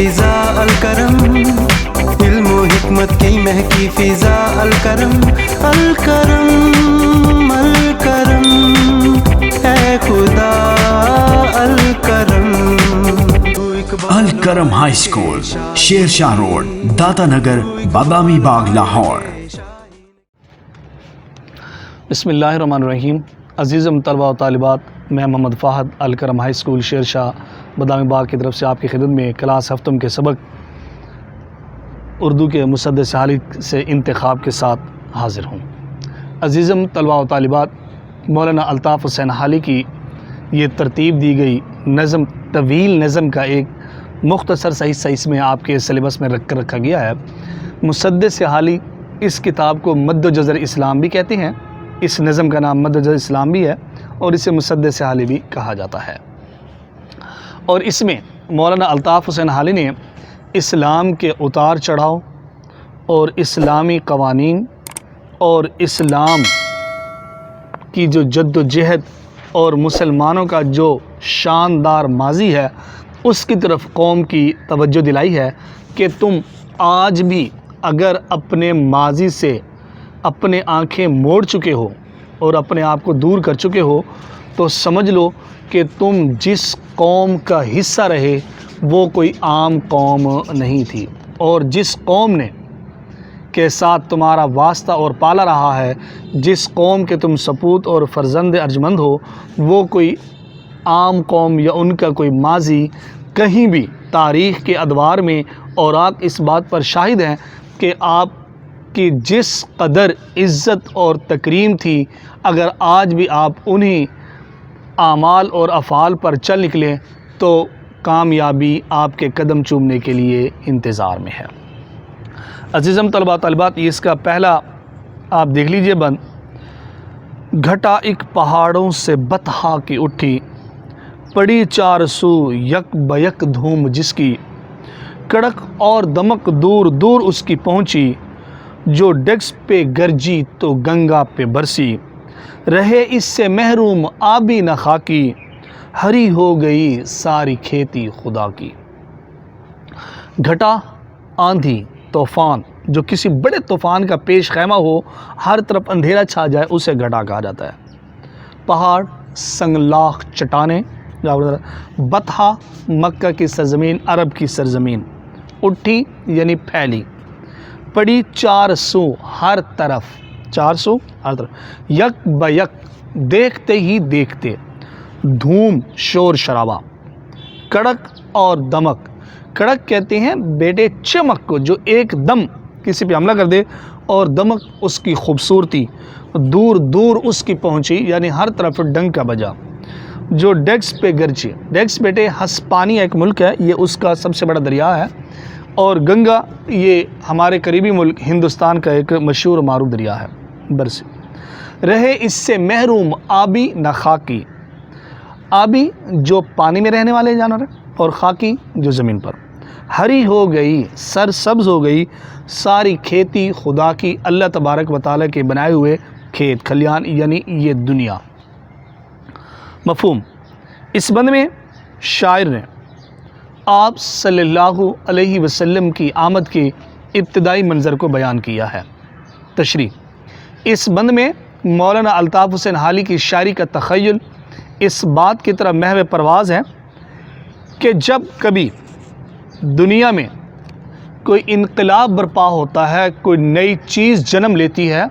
فضا الکرم، علم و حکمت کی مہکی فضا الکرم، الکرم الکرم اے خدا Al-Karam. Al-Karam high school, Sher Shah road, داتا نگر، بادامی باغ، لاہور۔ بسم اللہ الرحمن الرحیم۔ عزیزم طلباء و طالبات، میں محمد فہد الکرم ہائی اسکول شیر شاہ بادامی باغ کی طرف سے آپ کی خدمت میں کلاس ہفتم کے سبق اردو کے مسدس حالی سے انتخاب کے ساتھ حاضر ہوں۔ عزیزم طلباء و طالبات، مولانا الطاف حسین حالی کی یہ ترتیب دی گئی نظم، طویل نظم کا ایک مختصر سا حصہ اس میں آپ کے سلیبس میں رکھ کر رکھا گیا ہے۔ مسدس حالی اس کتاب کو مد و جزر اسلام بھی کہتے ہیں، اس نظم کا نام مد و جزر اسلام بھی ہے اور اسے مسدس حالی بھی کہا جاتا ہے۔ اور اس میں مولانا الطاف حسین حالی نے اسلام کے اتار چڑھاؤ اور اسلامی قوانین اور اسلام کی جو جد و جہد اور مسلمانوں کا جو شاندار ماضی ہے اس کی طرف قوم کی توجہ دلائی ہے کہ تم آج بھی اگر اپنے ماضی سے اپنے آنکھیں موڑ چکے ہو اور اپنے آپ کو دور کر چکے ہو تو سمجھ لو کہ تم جس قوم کا حصہ رہے وہ کوئی عام قوم نہیں تھی، اور جس قوم نے کے ساتھ تمہارا واسطہ اور پالا رہا ہے، جس قوم کے تم سپوت اور فرزند ارجمند ہو، وہ کوئی عام قوم یا ان کا کوئی ماضی کہیں بھی تاریخ کے ادوار میں اوراق اس بات پر شاہد ہیں کہ آپ کی جس قدر عزت اور تکریم تھی، اگر آج بھی آپ انہی اعمال اور افعال پر چل نکلیں تو کامیابی آپ کے قدم چومنے کے لیے انتظار میں ہے۔ عزیزم طلباء طالبات، یہ اس کا پہلا آپ دیکھ لیجئے بند۔ گھٹا ایک پہاڑوں سے بتہا کی اٹھی، پڑی چار سو یک بیک دھوم جس کی، کڑک اور دمک دور دور اس کی پہنچی، جو ڈیکس پہ گرجی تو گنگا پہ برسی، رہے اس سے محروم آبی نہ خاکی، ہری ہو گئی ساری کھیتی خدا کی۔ گھٹا، آندھی، طوفان، جو کسی بڑے طوفان کا پیش خیمہ ہو، ہر طرف اندھیرا چھا جائے، اسے گھٹا کہا جاتا ہے۔ پہاڑ، سنگلاخ چٹانیں، بتہا مکہ کی سرزمین، عرب کی سرزمین، اٹھی یعنی پھیلی، پڑی چار سو ہر طرف، چار سو ہر طرف، یک بیک دیکھتے ہی دیکھتے، دھوم شور شرابہ، کڑک اور دمک۔ کڑک کہتے ہیں بیٹے چمک کو، جو ایک دم کسی پہ حملہ کر دے، اور دمک اس کی خوبصورتی، دور دور اس کی پہنچی یعنی ہر طرف ڈنکا بجا، جو ڈیکس پہ گرجی۔ ڈیکس بیٹے ہسپانیہ ایک ملک ہے، یہ اس کا سب سے بڑا دریا ہے، اور گنگا یہ ہمارے قریبی ملک ہندوستان کا ایک مشہور و معروف دریا ہے برسی۔ رہے اس سے محروم آبی نہ خاکی، آبی جو پانی میں رہنے والے جانور ہیں، اور خاکی جو زمین پر۔ ہری ہو گئی، سرسبز ہو گئی ساری کھیتی خدا کی، اللہ تبارک و تعالیٰ کے بنائے ہوئے کھیت کھلیان یعنی یہ دنیا۔ مفہوم، اس بند میں شاعر نے آپ صلی اللہ علیہ وسلم کی آمد کے ابتدائی منظر کو بیان کیا ہے۔ تشریح، اس بند میں مولانا الطاف حسین حالی کی شاعری کا تخیل اس بات کی طرح محو پرواز ہے کہ جب کبھی دنیا میں کوئی انقلاب برپا ہوتا ہے، کوئی نئی چیز جنم لیتی ہے،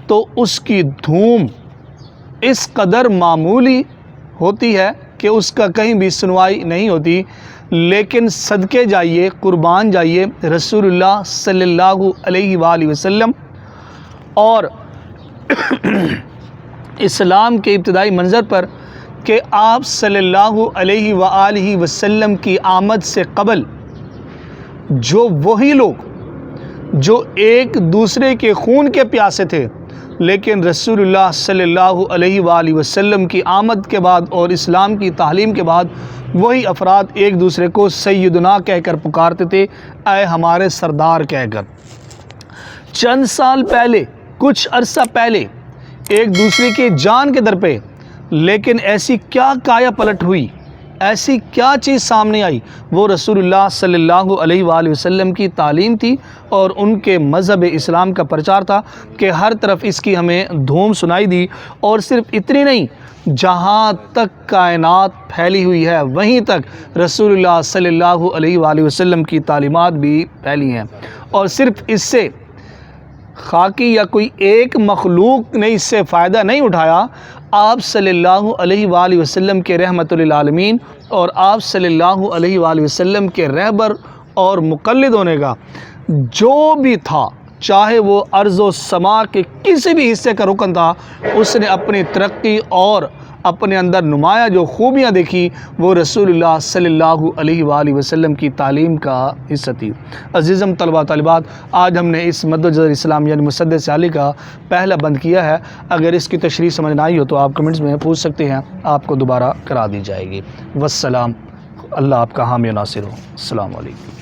تو اس کی دھوم اس قدر معمولی ہوتی ہے کہ اس کا کہیں بھی سنوائی نہیں ہوتی، لیکن صدقے جائیے، قربان جائیے رسول اللہ صلی اللہ علیہ وآلہ وسلم اور اسلام کے ابتدائی منظر پر کہ آپ صلی اللہ علیہ وآلہ وسلم کی آمد سے قبل جو وہی لوگ جو ایک دوسرے کے خون کے پیاسے تھے، لیکن رسول اللہ صلی اللہ علیہ وآلہ وسلم کی آمد کے بعد اور اسلام کی تعلیم کے بعد وہی افراد ایک دوسرے کو سیدنا کہہ کر پکارتے تھے، اے ہمارے سردار کہہ کر۔ چند سال پہلے، کچھ عرصہ پہلے ایک دوسرے کے جان کے در پہ، لیکن ایسی کیا کایا پلٹ ہوئی ایسی کیا چیز سامنے آئی؟ وہ رسول اللہ صلی اللہ علیہ وآلہ وسلم کی تعلیم تھی اور ان کے مذہب اسلام کا پرچار تھا کہ ہر طرف اس کی ہمیں دھوم سنائی دی۔ اور صرف اتنی نہیں، جہاں تک کائنات پھیلی ہوئی ہے وہیں تک رسول اللہ صلی اللہ علیہ وآلہ وسلم کی تعلیمات بھی پھیلی ہیں، اور صرف اس سے خاکی یا کوئی ایک مخلوق نے اس سے فائدہ نہیں اٹھایا۔ آپ صلی اللہ علیہ وآلہ وسلم کے رحمت للعالمین اور آپ صلی اللہ علیہ وآلہ وسلم کے رہبر اور مقلد ہونے کا جو بھی تھا، چاہے وہ ارض و سما کے کسی بھی حصے کا رکن تھا، اس نے اپنی ترقی اور اپنے اندر نمایاں جو خوبیاں دیکھی وہ رسول اللہ صلی اللہ علیہ وآلہ وسلم کی تعلیم کا حصہ تھی۔ عزیزم طلباء طالبات، آج ہم نے اس مدرج اسلام یعنی مسدس علی کا پہلا بند کیا ہے۔ اگر اس کی تشریح سمجھ نہ آئی ہو تو آپ کمنٹس میں پوچھ سکتے ہیں، آپ کو دوبارہ کرا دی جائے گی۔ والسلام، اللہ آپ کا حامی و ناصر ہو۔ السلام علیکم۔